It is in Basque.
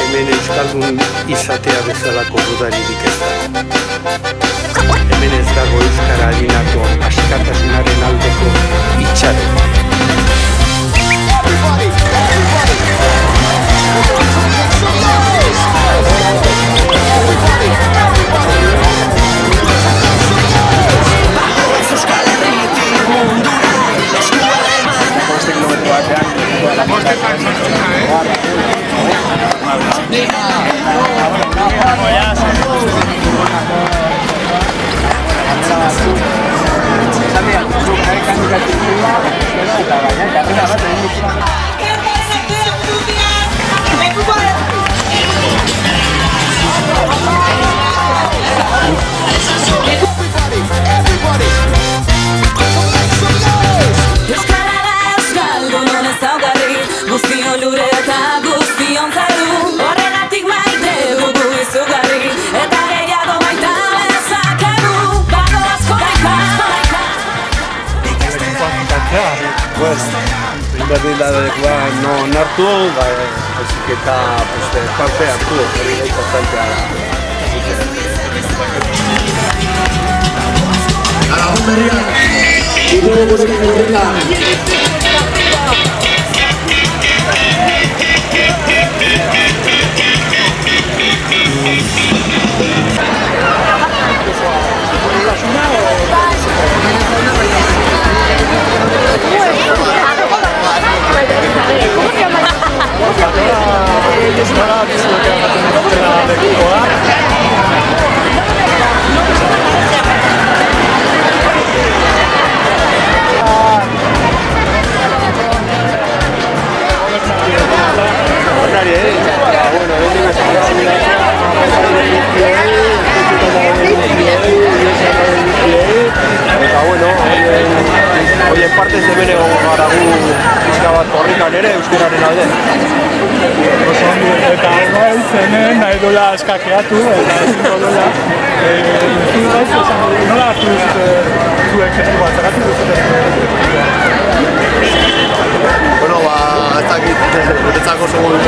hemen euskaldun izatea bezalako dudaririk ez da. Hemen ez dago euskara adinako askatasunaren aldeko itxaron. Berdindadekoa non hartu, hauzik eta parte hartu, hori da importantea da. Aragon berria, idugu guzti berrika. Oien partez hemen egon gara gu pizka bat korrikan ere euskararen alde. Eta hemen nahi duela eskakeatu eta ezinko duela nola hartu zuek esko bat, zergatik duzuten? Bueno, ez dakit, guretzako segun dut